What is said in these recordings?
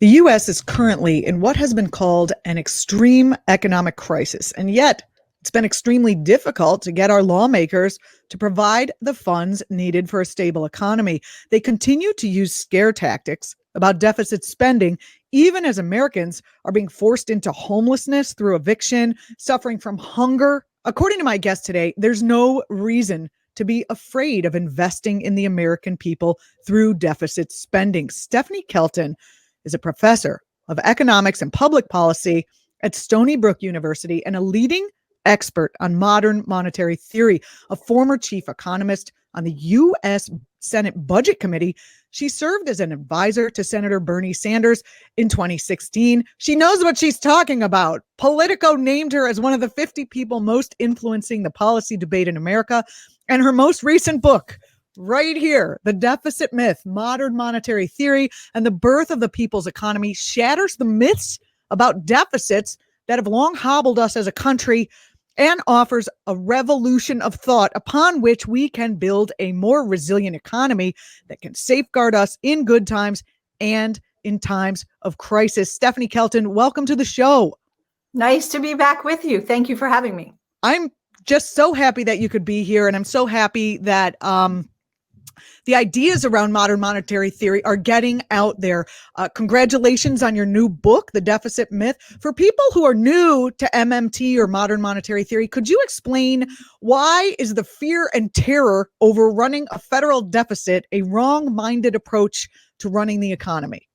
The U.S. is currently in what has been called an extreme economic crisis, and yet it's been extremely difficult to get our lawmakers to provide the funds needed for a stable economy. They continue to use scare tactics about deficit spending, even as Americans are being forced into homelessness through eviction, suffering from hunger. According to my guest today, there's no reason to be afraid of investing in the American people through deficit spending. Stephanie Kelton is a professor of economics and public policy at Stony Brook University and a leading expert on modern monetary theory, a former chief economist on the U.S. Senate Budget Committee. She served as an advisor to Senator Bernie Sanders in 2016. She knows what she's talking about. Politico named her as one of the 50 people most influencing the policy debate in America. And her most recent book, right here, The Deficit Myth, Modern Monetary Theory and the Birth of the People's Economy, shatters the myths about deficits that have long hobbled us as a country and offers a revolution of thought upon which we can build a more resilient economy that can safeguard us in good times and in times of crisis. Stephanie Kelton, welcome to the show. Nice to be back with you. Thank you for having me. I'm just so happy that you could be here, and I'm so happy that the ideas around modern monetary theory are getting out there. Congratulations on your new book, The Deficit Myth. For people who are new to MMT or modern monetary theory, could you explain why is the fear and terror over running a federal deficit a wrong-minded approach to running the economy?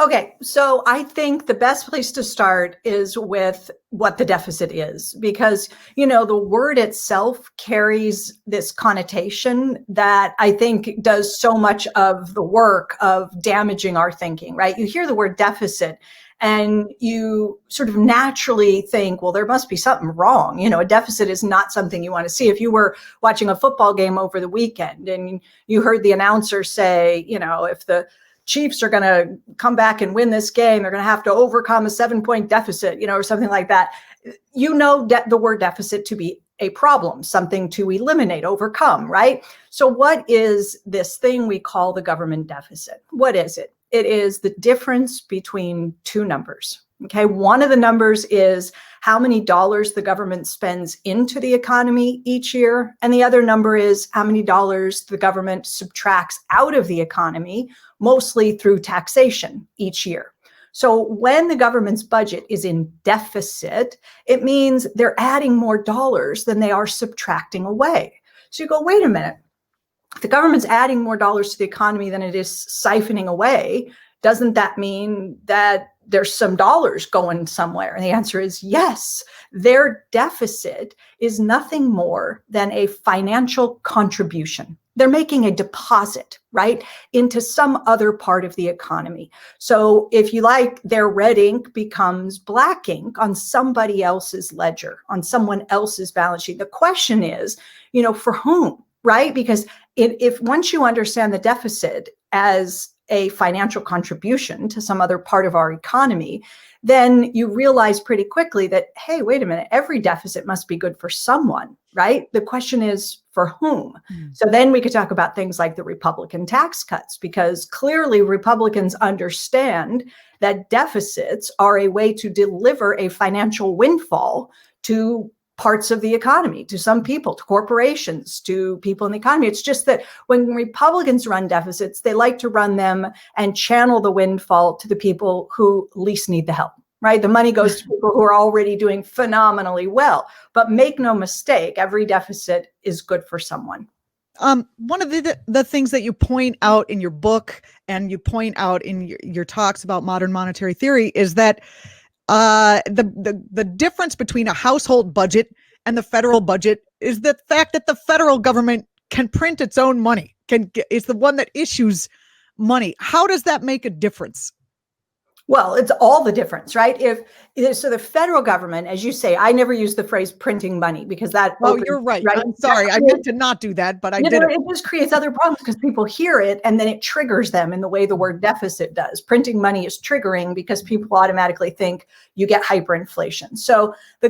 Okay, so I think the best place to start is with what the deficit is, because, the word itself carries this connotation that I think does so much of the work of damaging our thinking, right? You hear the word deficit and you sort of naturally think, well, there must be something wrong. A deficit is not something you want to see. If you were watching a football game over the weekend and you heard the announcer say, if the Chiefs are going to come back and win this game, they're going to have to overcome a 7-point deficit, or something like that. The word deficit to be a problem, something to eliminate, overcome, right? So what is this thing we call the government deficit? What is it? It is the difference between two numbers. Okay, one of the numbers is how many dollars the government spends into the economy each year. And the other number is how many dollars the government subtracts out of the economy, mostly through taxation each year. So when the government's budget is in deficit, it means they're adding more dollars than they are subtracting away. So you go, wait a minute, if the government's adding more dollars to the economy than it is siphoning away, doesn't that mean that there's some dollars going somewhere? And the answer is yes. Their deficit is nothing more than a financial contribution. They're making a deposit, right, into some other part of the economy. So if you like, their red ink becomes black ink on somebody else's ledger, on someone else's balance sheet. The question is, for whom, right? Because if once you understand the deficit as a financial contribution to some other part of our economy, then you realize pretty quickly that, hey, wait a minute, every deficit must be good for someone, right? The question is for whom? So then we could talk about things like the Republican tax cuts, because clearly Republicans understand that deficits are a way to deliver a financial windfall to parts of the economy, to some people, to corporations, to people in the economy. It's just that when Republicans run deficits, they like to run them and channel the windfall to the people who least need the help, right? The money goes to people who are already doing phenomenally well. But make no mistake, every deficit is good for someone. One of the things that you point out in your book and you point out in your talks about modern monetary theory is that the difference between a household budget and the federal budget is the fact that the federal government can print its own money, is the one that issues money. How does that make a difference? Well, it's all the difference, right? So the federal government, as you say, I never use the phrase printing money because that. Oh, you're right. I'm sorry. I meant to not do that, but I did. It just creates other problems because people hear it and then it triggers them in the way the word deficit does. Printing money is triggering because people automatically think you get hyperinflation. So the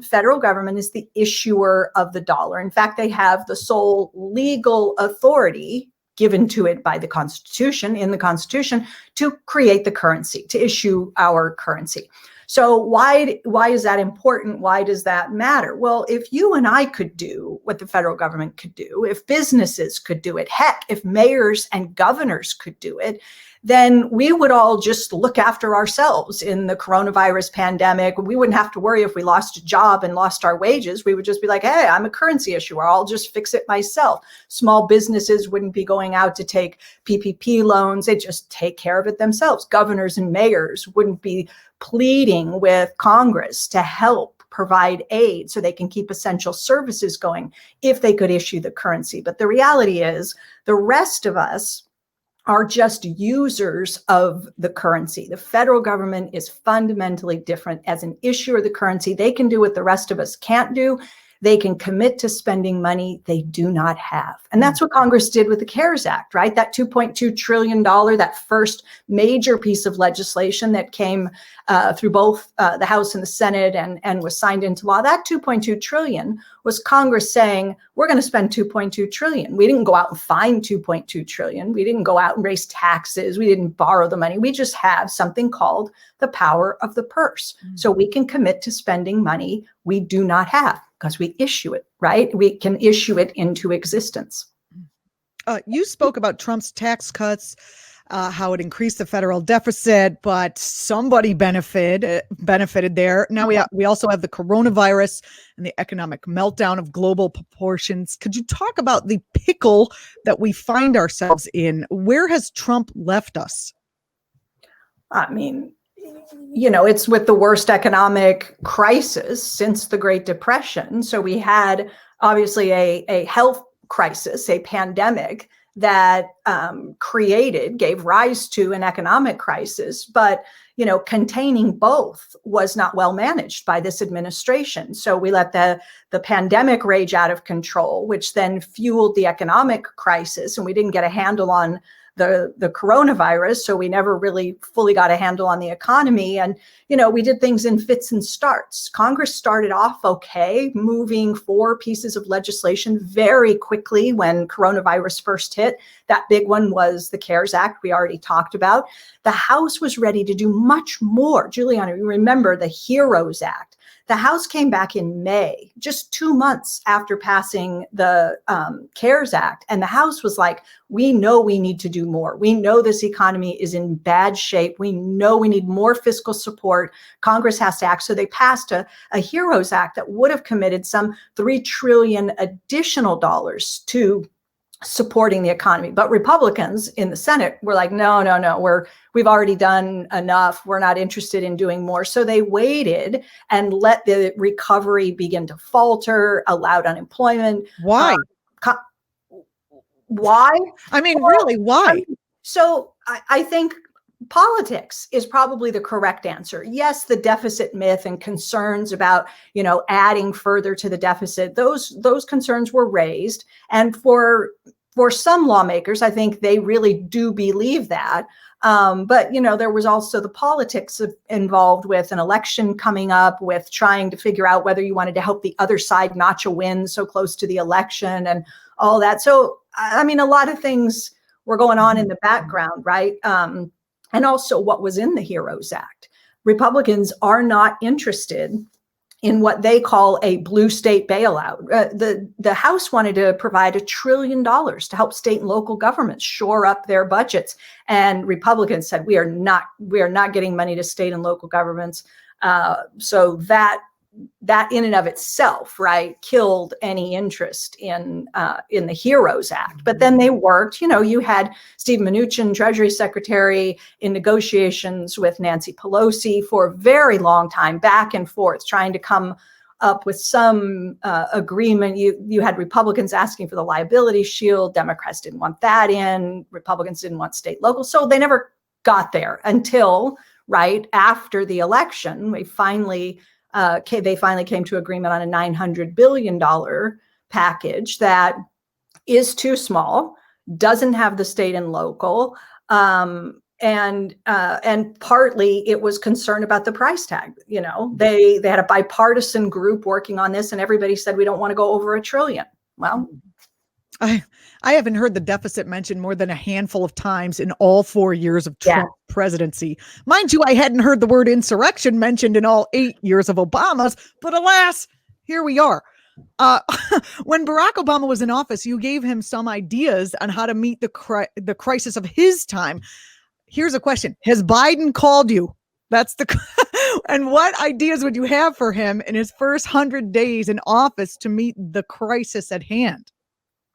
federal government is the issuer of the dollar. In fact, they have the sole legal authority given to it by the Constitution, in the Constitution, to create the currency, to issue our currency. So why is that important? Why does that matter? Well, if you and I could do what the federal government could do, if businesses could do it, heck, if mayors and governors could do it, then we would all just look after ourselves in the coronavirus pandemic. We wouldn't have to worry if we lost a job and lost our wages. We would just be like, hey, I'm a currency issuer. I'll just fix it myself. Small businesses wouldn't be going out to take PPP loans. They'd just take care of it themselves. Governors and mayors wouldn't be pleading with Congress to help provide aid so they can keep essential services going if they could issue the currency. But the reality is the rest of us are just users of the currency. The federal government is fundamentally different. As an issuer of the currency, they can do what the rest of us can't do. They can commit to spending money they do not have. And that's what Congress did with the CARES Act, right? That $2.2 trillion, that first major piece of legislation that came through both the House and the Senate and was signed into law. That $2.2 trillion was Congress saying, we're going to spend $2.2 trillion. We didn't go out and find $2.2 trillion. We didn't go out and raise taxes. We didn't borrow the money. We just have something called the power of the purse. So we can commit to spending money we do not have, because we issue it, right? We can issue it into existence. You spoke about Trump's tax cuts, how it increased the federal deficit, but somebody benefited there. Now we also have the coronavirus and the economic meltdown of global proportions. Could you talk about the pickle that we find ourselves in? Where has Trump left us? I mean, it's with the worst economic crisis since the Great Depression. So we had obviously a health crisis, a pandemic that gave rise to an economic crisis. But, containing both was not well managed by this administration. So we let the pandemic rage out of control, which then fueled the economic crisis. And we didn't get a handle on the coronavirus. So we never really fully got a handle on the economy. And, we did things in fits and starts. Congress started off okay, moving 4 pieces of legislation very quickly when coronavirus first hit. That big one was the CARES Act we already talked about. The House was ready to do much more. Julianna, you remember the HEROES Act. The House came back in May, just 2 months after passing the CARES Act. And the House was like, we know we need to do more. We know this economy is in bad shape. We know we need more fiscal support. Congress has to act. So they passed a HEROES Act that would have committed some $3 trillion additional dollars to supporting the economy. But Republicans in the Senate were like, no, we've already done enough. We're not interested in doing more. So they waited and let the recovery begin to falter, allowed unemployment. Why? Why? I mean, really, why? So I think politics is probably the correct answer. Yes, the deficit myth and concerns about, adding further to the deficit, those concerns were raised. And for some lawmakers, I think they really do believe that. But, there was also the politics involved with an election coming up, with trying to figure out whether you wanted to help the other side notch a win so close to the election and all that. So, I mean, a lot of things were going on in the background, right? And also what was in the HEROES Act. Republicans are not interested in what they call a blue state bailout. The House wanted to provide $1 trillion to help state and local governments shore up their budgets. And Republicans said, we are not getting money to state and local governments. So that in and of itself, right, killed any interest in the HEROES Act. But then they worked, you had Steve Mnuchin, Treasury Secretary, in negotiations with Nancy Pelosi for a very long time, back and forth, trying to come up with some agreement. You had Republicans asking for the liability shield. Democrats didn't want that in. Republicans didn't want state local. So they never got there until right after the election. They finally came to agreement on a $900 billion package that is too small, doesn't have the state and local, and partly it was concern about the price tag. They had a bipartisan group working on this, and everybody said we don't want to go over $1 trillion. Well, I I haven't heard the deficit mentioned more than a handful of times in all 4 years of Yeah. Trump presidency. Mind you, I hadn't heard the word insurrection mentioned in all 8 years of Obama's, but alas, here we are. Uh, when Barack Obama was in office, you gave him some ideas on how to meet the crisis of his time. Here's a question: has Biden called you? That's the and what ideas would you have for him in his first 100 days in office to meet the crisis at hand?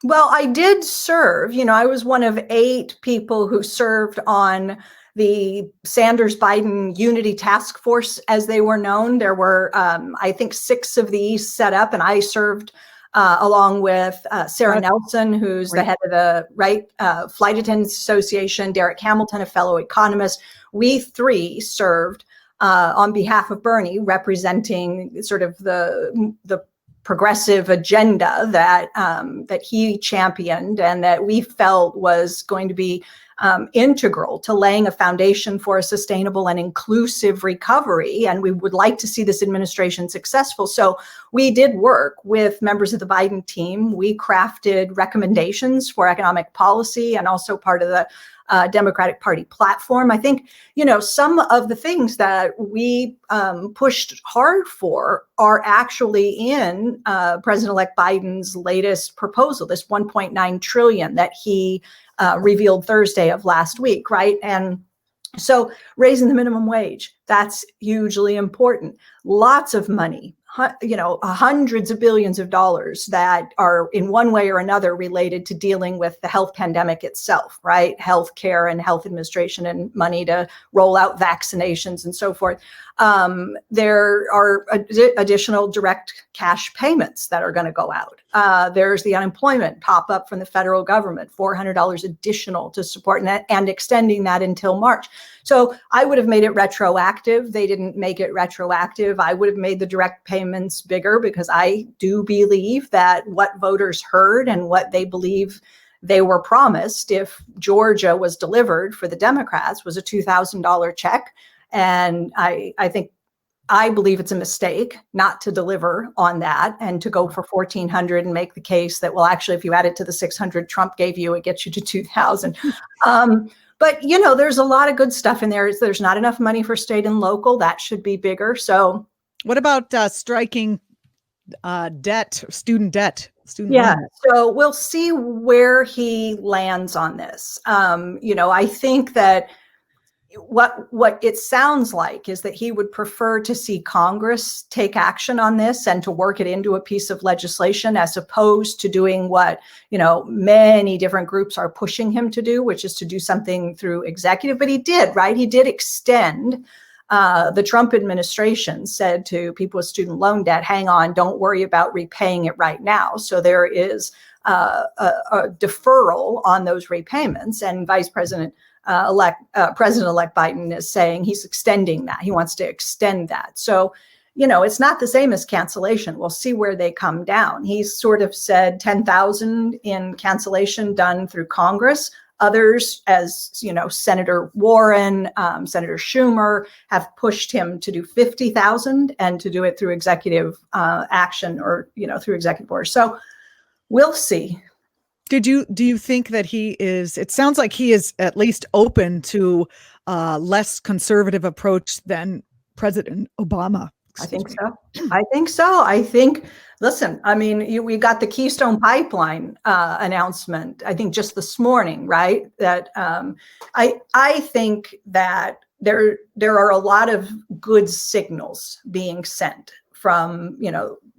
Well, I did serve. I was one of 8 people who served on the Sanders Biden Unity Task Force, as they were known. There were, I think, 6 of these set up, and I served along with Sarah Nelson, who's the head of the Flight Attendants Association, Derek Hamilton, a fellow economist. We 3 served on behalf of Bernie, representing sort of the progressive agenda that he championed and that we felt was going to be integral to laying a foundation for a sustainable and inclusive recovery. And we would like to see this administration successful. So we did work with members of the Biden team. We crafted recommendations for economic policy and also part of the Democratic Party platform. I think, some of the things that we pushed hard for are actually in President-elect Biden's latest proposal, this 1.9 trillion that he revealed Thursday of last week, right? And so raising the minimum wage, that's hugely important. Lots of money, hundreds of billions of dollars that are in one way or another related to dealing with the health pandemic itself, right? Healthcare and health administration and money to roll out vaccinations and so forth. There are additional direct cash payments that are going to go out. There's the unemployment pop up from the federal government, $400 additional to support and extending that until March. So I would have made it retroactive. They didn't make it retroactive. I would have made the direct payments bigger because I do believe that what voters heard and what they believe they were promised, if Georgia was delivered for the Democrats, was a $2,000 check. And I believe it's a mistake not to deliver on that and to go for 1,400 and make the case that, well, actually, if you add it to the 600 Trump gave you, it gets you to 2,000. But, there's a lot of good stuff in there. There's not enough money for state and local. That should be bigger. So what about striking debt, student debt? Yeah. So we'll see where he lands on this. I think that what it sounds like is that he would prefer to see Congress take action on this and to work it into a piece of legislation as opposed to doing what, many different groups are pushing him to do, which is to do something through executive. But he did, right? He did extend. The Trump administration said to people with student loan debt, hang on, don't worry about repaying it right now. So there is a deferral on those repayments, and President-elect Biden is saying he's extending that. He wants to extend that. So, it's not the same as cancellation. We'll see where they come down. He's sort of said 10,000 in cancellation done through Congress. Others, as Senator Warren, Senator Schumer, have pushed him to do 50,000 and to do it through executive action or through executive order. So we'll see. Do you think that he is? It sounds like he is at least open to less conservative approach than President Obama. I think so. I think. Listen, we got the Keystone Pipeline announcement, I think just this morning, right? That I think that there are a lot of good signals being sent from,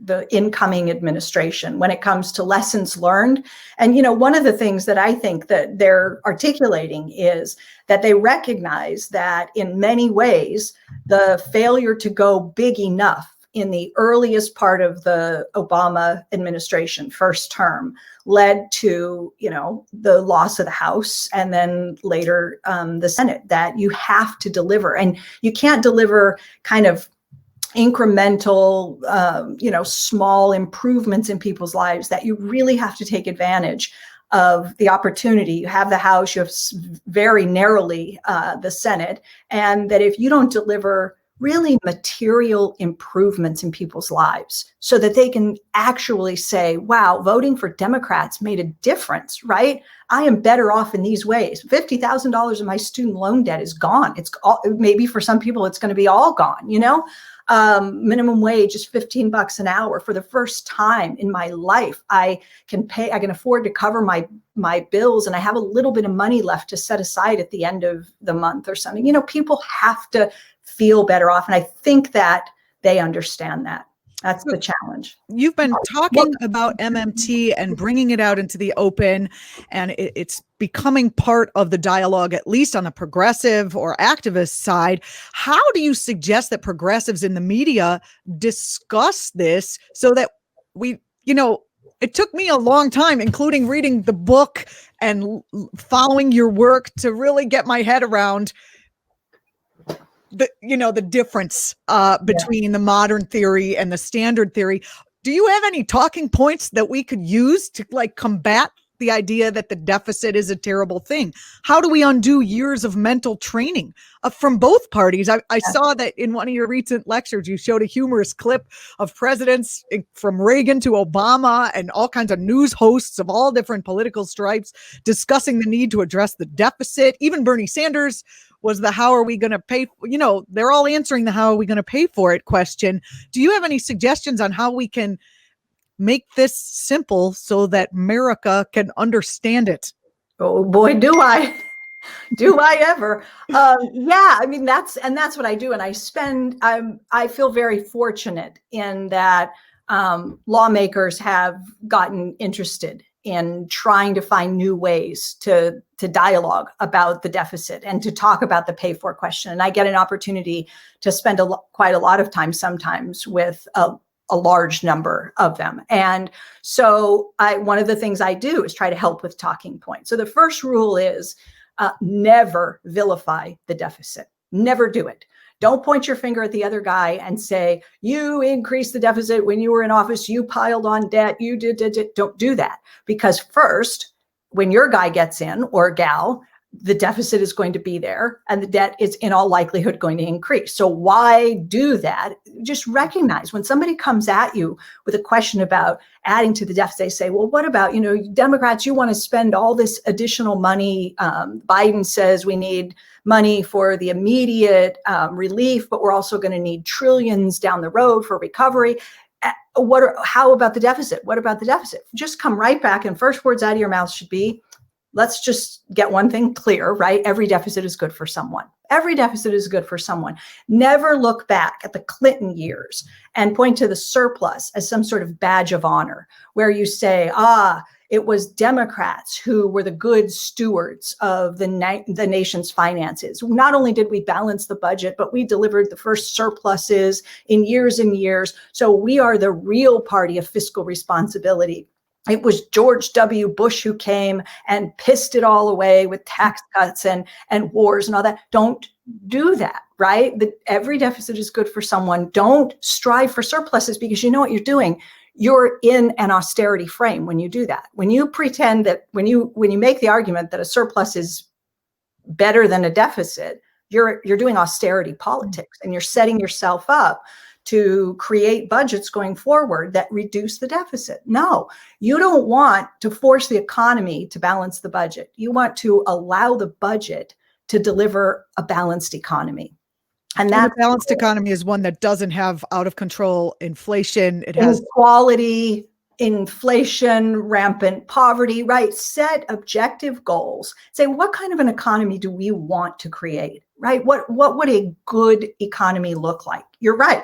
the incoming administration when it comes to lessons learned. And, one of the things that I think that they're articulating is that they recognize that in many ways, the failure to go big enough in the earliest part of the Obama administration, first term, led to, the loss of the House and then later the Senate, that you have to deliver. And you can't deliver kind of incremental, small improvements in people's lives, that you really have to take advantage of the opportunity. You have the House, you have very narrowly the Senate, and that if you don't deliver really material improvements in people's lives so that they can actually say, wow, voting for Democrats made a difference, right? I am better off in these ways. $50,000 of my student loan debt is gone. It's all, maybe for some people, it's going to be all gone, you know? Minimum wage is $15 an hour. For the first time in my life, I can afford to cover my bills, and I have a little bit of money left to set aside at the end of the month or something. You know, people have to feel better off. And I think that they understand that. That's the challenge. You've been talking about MMT and bringing it out into the open, and it's becoming part of the dialogue, at least on the progressive or activist side. How do you suggest that progressives in the media discuss this so that we, it took me a long time, including reading the book and following your work, to really get my head around the difference between the modern theory and the standard theory. Do you have any talking points that we could use to combat the idea that the deficit is a terrible thing? How do we undo years of mental training from both parties? I saw that in one of your recent lectures, you showed a humorous clip of presidents from Reagan to Obama and all kinds of news hosts of all different political stripes discussing the need to address the deficit. Even Bernie Sanders was the how are we going to pay? They're all answering the how are we going to pay for it question. Do you have any suggestions on how we can make this simple so that America can understand it? Oh boy, do I. Do I ever? Yeah, I mean, that's what I do. And I feel very fortunate in that lawmakers have gotten interested in trying to find new ways to dialogue about the deficit and to talk about the pay for question. And I get an opportunity to spend quite a lot of time sometimes with a large number of them. And so one of the things I do is try to help with talking points. So the first rule is never vilify the deficit. Never do it. Don't point your finger at the other guy and say, you increased the deficit when you were in office, you piled on debt, you did. Don't do that. Because first, when your guy gets in, or gal, the deficit is going to be there and the debt is in all likelihood going to increase. So why do that? Just recognize when somebody comes at you with a question about adding to the deficit, they say, well, what about, Democrats, you want to spend all this additional money. Biden says we need money for the immediate relief, but we're also going to need trillions down the road for recovery. How about the deficit? What about the deficit? Just come right back, and first words out of your mouth should be, let's just get one thing clear, right? Every deficit is good for someone. Every deficit is good for someone. Never look back at the Clinton years and point to the surplus as some sort of badge of honor, where you say, it was Democrats who were the good stewards of the nation's finances. Not only did we balance the budget, but we delivered the first surpluses in years and years. So we are the real party of fiscal responsibility. It was George W. Bush who came and pissed it all away with tax cuts and wars and all that. Don't do that, right? Every deficit is good for someone. Don't strive for surpluses, because you know what you're doing. You're in an austerity frame when you do that. When you pretend that, when you make the argument that a surplus is better than a deficit, you're doing austerity politics, and you're setting yourself up to create budgets going forward that reduce the deficit. No, you don't want to force the economy to balance the budget. You want to allow the budget to deliver a balanced economy. And that balanced economy is one that doesn't have out of control inflation. It has inequality, inflation, rampant poverty, right? Set objective goals. Say, what kind of an economy do we want to create, right? What would a good economy look like? You're right.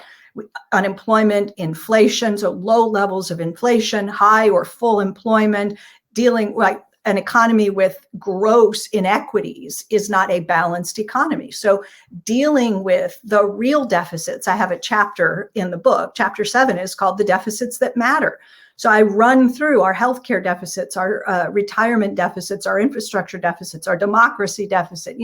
Unemployment, inflation, so low levels of inflation, high or full employment, dealing like an economy with gross inequities is not a balanced economy. So dealing with the real deficits, I have a chapter in the book, chapter 7 is called The Deficits That Matter. So I run through our healthcare deficits, our retirement deficits, our infrastructure deficits, our democracy deficit,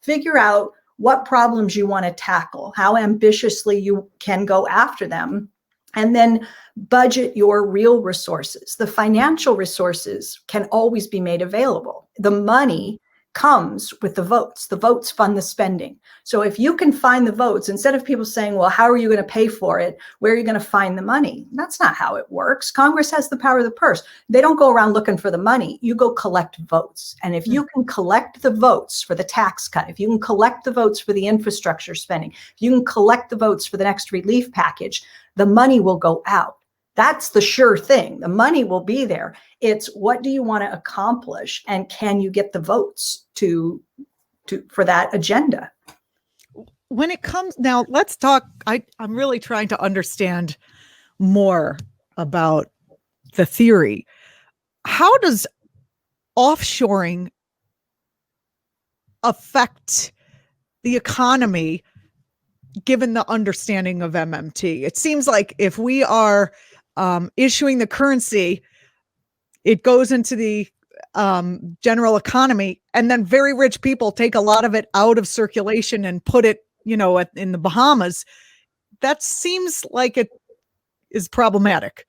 figure out what problems you want to tackle, how ambitiously you can go after them, and then budget your real resources. The financial resources can always be made available. The money comes with the votes. The votes fund the spending. So if you can find the votes, instead of people saying, well, how are you going to pay for it? Where are you going to find the money? That's not how it works. Congress has the power of the purse. They don't go around looking for the money. You go collect votes. And if you can collect the votes for the tax cut, if you can collect the votes for the infrastructure spending, if you can collect the votes for the next relief package, the money will go out. That's the sure thing. The money will be there. It's what do you want to accomplish, and can you get the votes to for that agenda? When it comes now, let's talk. I'm really trying to understand more about the theory. How does offshoring affect the economy, given the understanding of MMT? It seems like if we are issuing the currency, it goes into the general economy, and then very rich people take a lot of it out of circulation and put it, in the Bahamas. That seems like it is problematic.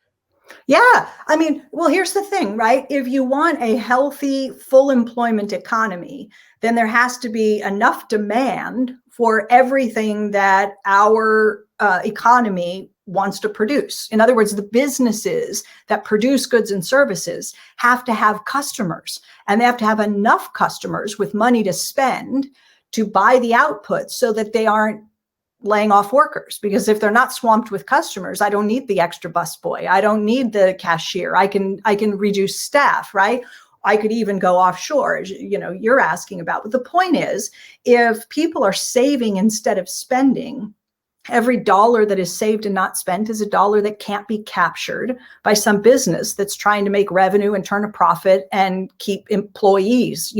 Yeah. I mean, well, here's the thing, right? If you want a healthy, full employment economy, then there has to be enough demand for everything that our economy wants to produce. In other words, the businesses that produce goods and services have to have customers, and they have to have enough customers with money to spend to buy the output so that they aren't laying off workers. Because if they're not swamped with customers, I don't need the extra busboy. I don't need the cashier. I can reduce staff, right? I could even go offshore, as you're asking about. But the point is, if people are saving instead of spending, every dollar that is saved and not spent is a dollar that can't be captured by some business that's trying to make revenue and turn a profit and keep employees,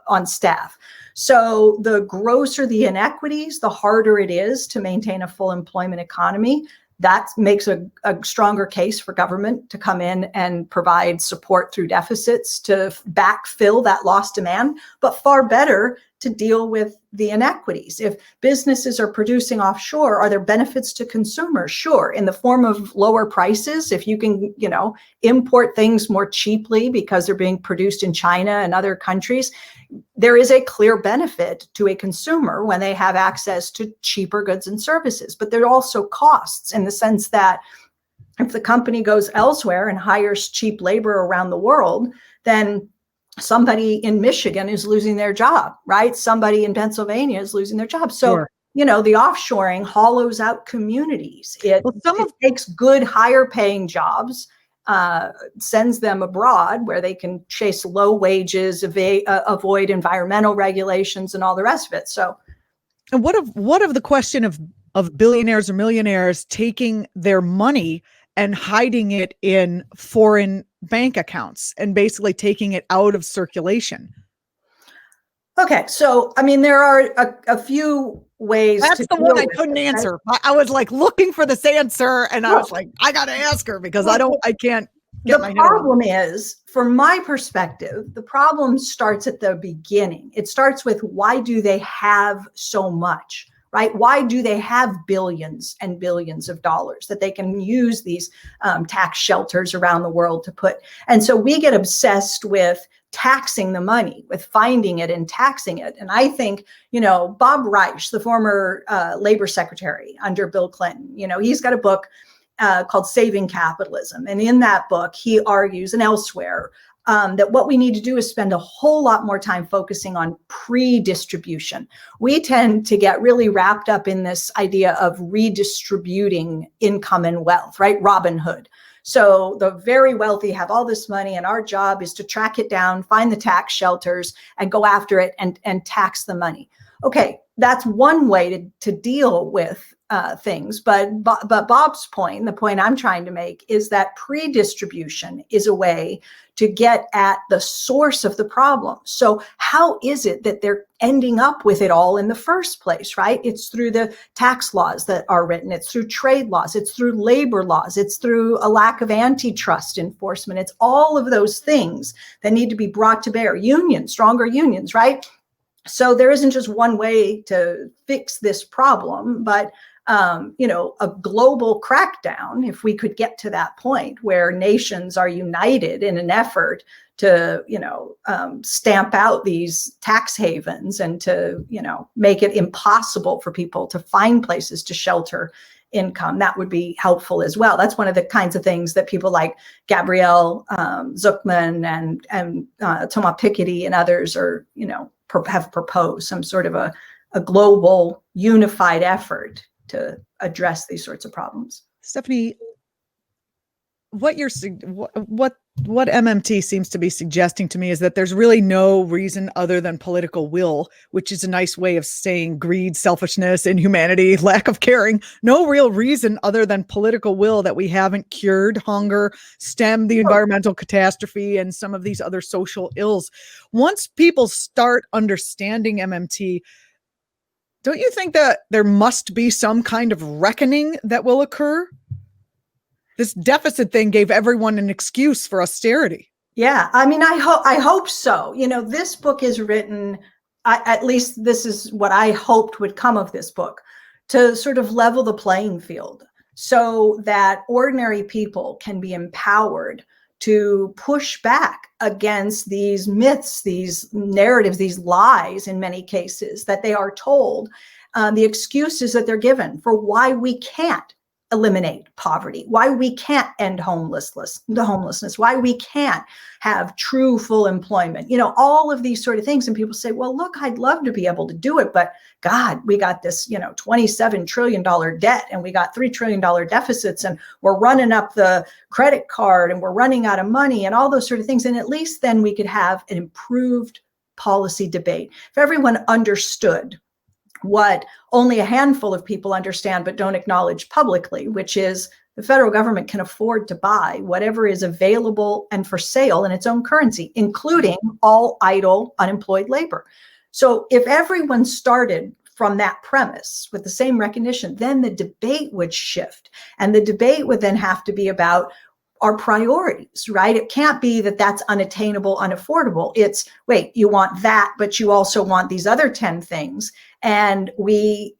on staff. So the grosser the inequities, the harder it is to maintain a full employment economy. That makes a stronger case for government to come in and provide support through deficits to backfill that lost demand, but far better to deal with the inequities. If businesses are producing offshore, are there benefits to consumers? Sure, in the form of lower prices. If you can, import things more cheaply because they're being produced in China and other countries, there is a clear benefit to a consumer when they have access to cheaper goods and services. But there are also costs, in the sense that if the company goes elsewhere and hires cheap labor around the world, then somebody in Michigan is losing their job, right? Somebody in Pennsylvania is losing their job. So, Sure. the offshoring hollows out communities. It takes good, higher paying jobs, sends them abroad where they can chase low wages, avoid environmental regulations and all the rest of it. So, and what of the question of billionaires or millionaires taking their money and hiding it in foreign bank accounts and basically taking it out of circulation? Okay, so I mean, there are a few ways. That's the one I couldn't answer. I was like looking for this answer, and I was like, I got to ask her because I can't get my head around. The problem is, from my perspective, the problem starts at the beginning. It starts with, why do they have so much? Right? Why do they have billions and billions of dollars that they can use these tax shelters around the world to put? And so we get obsessed with taxing the money, with finding it and taxing it. And I think, Bob Reich, the former labor secretary under Bill Clinton, he's got a book called Saving Capitalism. And in that book, he argues, and elsewhere, that what we need to do is spend a whole lot more time focusing on pre-distribution. We tend to get really wrapped up in this idea of redistributing income and wealth, right? Robin Hood. So the very wealthy have all this money, and our job is to track it down, find the tax shelters, and go after it and tax the money. Okay, that's one way to deal with things. But Bob's point, the point I'm trying to make, is that pre-distribution is a way to get at the source of the problem. So how is it that they're ending up with it all in the first place, right? It's through the tax laws that are written. It's through trade laws. It's through labor laws. It's through a lack of antitrust enforcement. It's all of those things that need to be brought to bear. Unions, stronger unions, right? So there isn't just one way to fix this problem, but a global crackdown, if we could get to that point where nations are united in an effort to stamp out these tax havens and to make it impossible for people to find places to shelter income. That would be helpful as well. That's one of the kinds of things that people like Gabrielle Zuckman and Thomas Piketty and others are have proposed, some sort of a global unified effort to address these sorts of problems. Stephanie, what MMT seems to be suggesting to me is that there's really no reason other than political will, which is a nice way of saying greed, selfishness, inhumanity, lack of caring. No real reason other than political will that we haven't cured hunger, stemmed the environmental catastrophe, and some of these other social ills. Once people start understanding MMT, don't you think that there must be some kind of reckoning that will occur? This deficit thing gave everyone an excuse for austerity. Yeah, I mean, I hope so. This book is written, at least this is what I hoped would come of this book, to sort of level the playing field so that ordinary people can be empowered to push back against these myths, these narratives, these lies in many cases that they are told, the excuses that they're given for why we can't eliminate poverty, why we can't end homelessness, why we can't have true full employment, all of these sort of things. And people say, well, look, I'd love to be able to do it, but God, we got this, $27 trillion debt, and we got $3 trillion deficits, and we're running up the credit card, and we're running out of money, and all those sort of things. And at least then we could have an improved policy debate. If everyone understood what only a handful of people understand but don't acknowledge publicly, which is the federal government can afford to buy whatever is available and for sale in its own currency, including all idle, unemployed labor. So if everyone started from that premise with the same recognition, then the debate would shift. And the debate would then have to be about our priorities, right? It can't be that that's unattainable, unaffordable. It's, wait, you want that, but you also want these other 10 things. And we,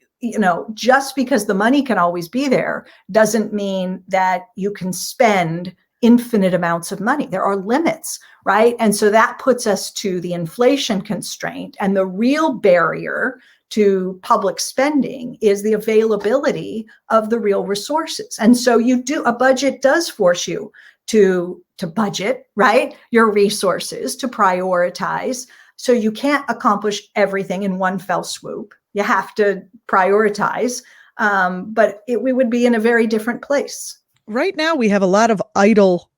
just because the money can always be there doesn't mean that you can spend infinite amounts of money. There are limits, right? And so that puts us to the inflation constraint, and the real barrier to public spending is the availability of the real resources. And so a budget does force you to budget, right? Your resources, to prioritize. So you can't accomplish everything in one fell swoop. You have to prioritize, but we would be in a very different place. Right now, we have a lot of idle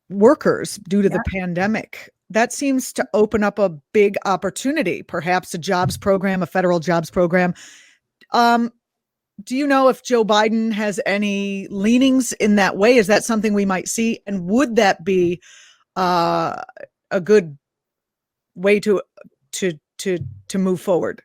workers due to the pandemic. That seems to open up a big opportunity, perhaps a jobs program, a federal jobs program. Do you know if Joe Biden has any leanings in that way? Is that something we might see? And would that be a good way to move forward?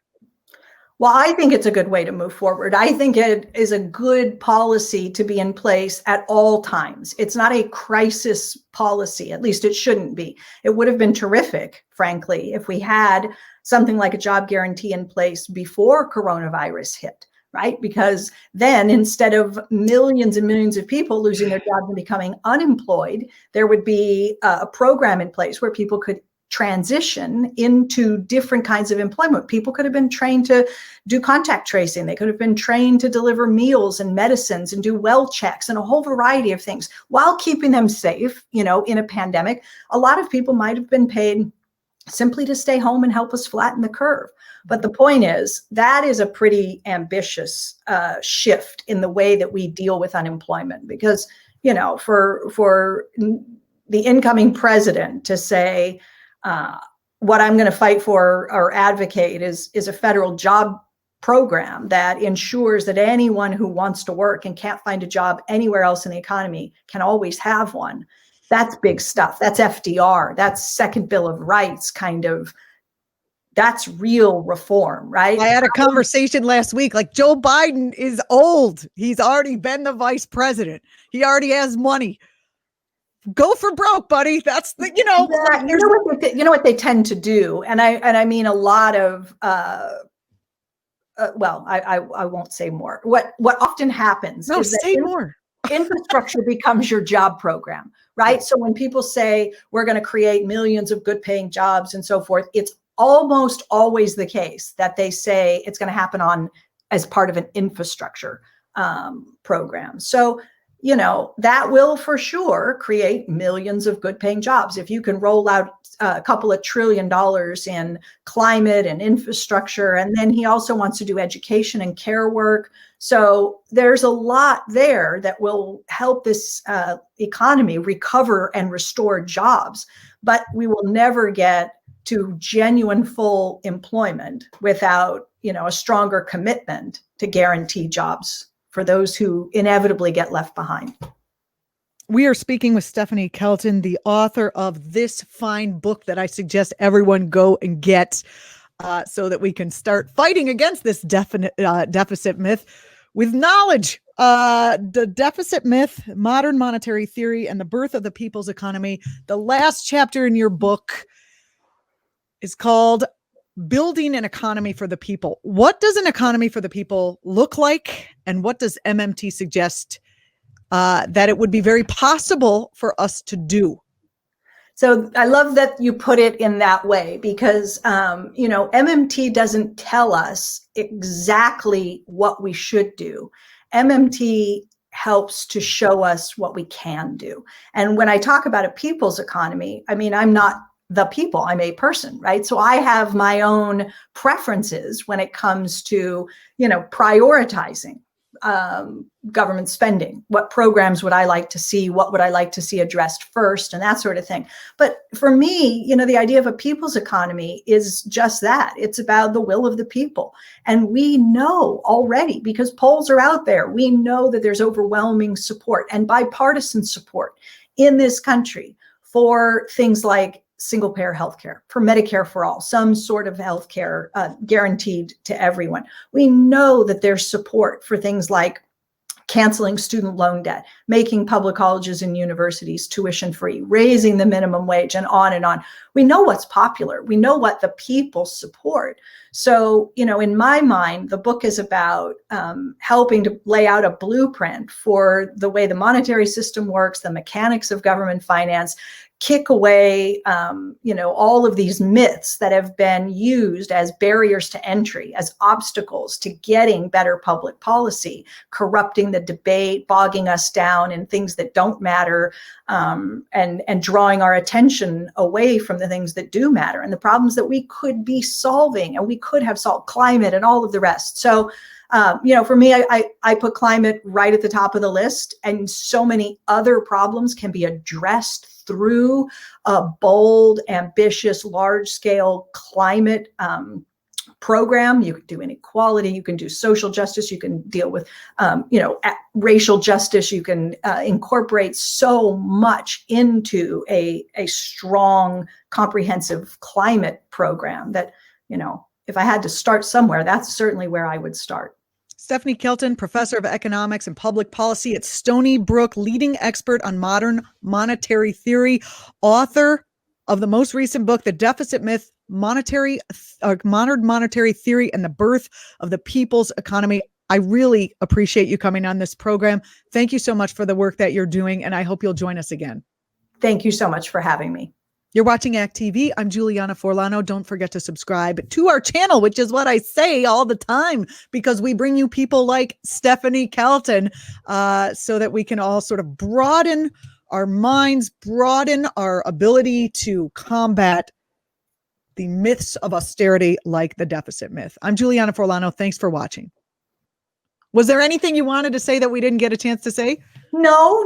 Well, I think it's a good way to move forward. I think it is a good policy to be in place at all times. It's not a crisis policy, at least it shouldn't be. It would have been terrific, frankly, if we had something like a job guarantee in place before coronavirus hit, right? Because then instead of millions and millions of people losing their jobs and becoming unemployed, there would be a program in place where people could transition into different kinds of employment. People could have been trained to do contact tracing. They could have been trained to deliver meals and medicines and do well checks and a whole variety of things while keeping them safe, in a pandemic. A lot of people might have been paid simply to stay home and help us flatten the curve. But the point is, that is a pretty ambitious shift in the way that we deal with unemployment, because, for the incoming president to say, what I'm going to fight for or advocate is a federal job program that ensures that anyone who wants to work and can't find a job anywhere else in the economy can always have one. That's big stuff. That's FDR. That's Second Bill of Rights kind of. That's real reform, right? I had a conversation last week. Like, Joe Biden is old. He's already been the vice president. He already has money. Go for broke, buddy. That's the, you know what they tend to do. And I mean, a lot of, well, I won't say more. What often happens. No, say more. infrastructure becomes your job program, right? So when people say we're going to create millions of good paying jobs and so forth, it's almost always the case that they say it's going to happen as part of an infrastructure program. So, that will for sure create millions of good paying jobs. If you can roll out a couple of $1 trillion in climate and infrastructure, and then he also wants to do education and care work. So there's a lot there that will help this economy recover and restore jobs, but we will never get to genuine full employment without, a stronger commitment to guarantee jobs for those who inevitably get left behind. We are speaking with Stephanie Kelton, the author of this fine book that I suggest everyone go and get so that we can start fighting against this deficit myth with knowledge. The Deficit Myth, Modern Monetary Theory, and the Birth of the People's Economy. The last chapter in your book is called Building an Economy for the People. What does an economy for the people look like? And what does MMT suggest that it would be very possible for us to do? So I love that you put it in that way because, MMT doesn't tell us exactly what we should do. MMT helps to show us what we can do. And when I talk about a people's economy, I'm not the people, I'm a person, right? So I have my own preferences when it comes to, prioritizing government spending. What programs would I like to see? What would I like to see addressed first? And that sort of thing. But for me, the idea of a people's economy is just that. It's about the will of the people. And we know already, because polls are out there, we know that there's overwhelming support and bipartisan support in this country for things like single payer healthcare, for Medicare for all, some sort of healthcare guaranteed to everyone. We know that there's support for things like canceling student loan debt, making public colleges and universities tuition free, raising the minimum wage, and on and on. We know what's popular. We know what the people support. So, in my mind, the book is about helping to lay out a blueprint for the way the monetary system works, the mechanics of government finance, kick away, all of these myths that have been used as barriers to entry, as obstacles to getting better public policy, corrupting the debate, bogging us down in things that don't matter, and drawing our attention away from the things that do matter and the problems that we could be solving and we could have solved, climate and all of the rest. So, for me, I put climate right at the top of the list, and so many other problems can be addressed through a bold, ambitious, large-scale climate program. You can do inequality, you can do social justice, you can deal with, racial justice. You can incorporate so much into a strong, comprehensive climate program that, if I had to start somewhere, that's certainly where I would start. Stephanie Kelton, professor of economics and public policy at Stony Brook, leading expert on modern monetary theory, author of the most recent book, The Deficit Myth, Modern Monetary Theory and the Birth of the People's Economy. I really appreciate you coming on this program. Thank you so much for the work that you're doing, and I hope you'll join us again. Thank you so much for having me. You're watching Act TV. I'm Julianna Forlano. Don't forget to subscribe to our channel, which is what I say all the time, because we bring you people like Stephanie Kelton so that we can all sort of broaden our minds, broaden our ability to combat the myths of austerity like the deficit myth. I'm Julianna Forlano. Thanks for watching. Was there anything you wanted to say that we didn't get a chance to say? No.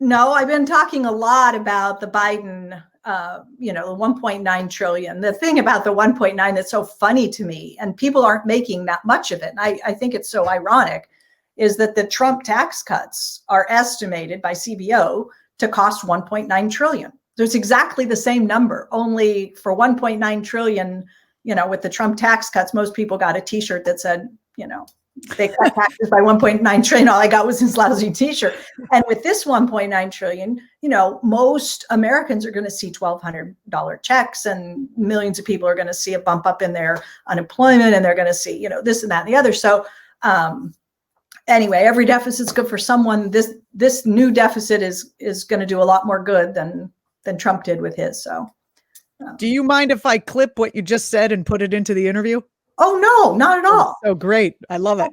I've been talking a lot about the Biden the 1.9 trillion. The thing about the 1.9 that's so funny to me, and people aren't making that much of it, and I think it's so ironic, is that the Trump tax cuts are estimated by CBO to cost 1.9 trillion. There's exactly the same number, only for 1.9 trillion, with the Trump tax cuts, most people got a t-shirt that said, they cut taxes by 1.9 trillion. All I got was this lousy t-shirt. And with this 1.9 trillion, most Americans are going to see $1,200 checks, and millions of people are going to see a bump up in their unemployment, and they're going to see, this and that and the other. So anyway, every deficit's good for someone. This new deficit is going to do a lot more good than Trump did with his. So, do you mind if I clip what you just said and put it into the interview? Oh no, not at all. So great. I love it.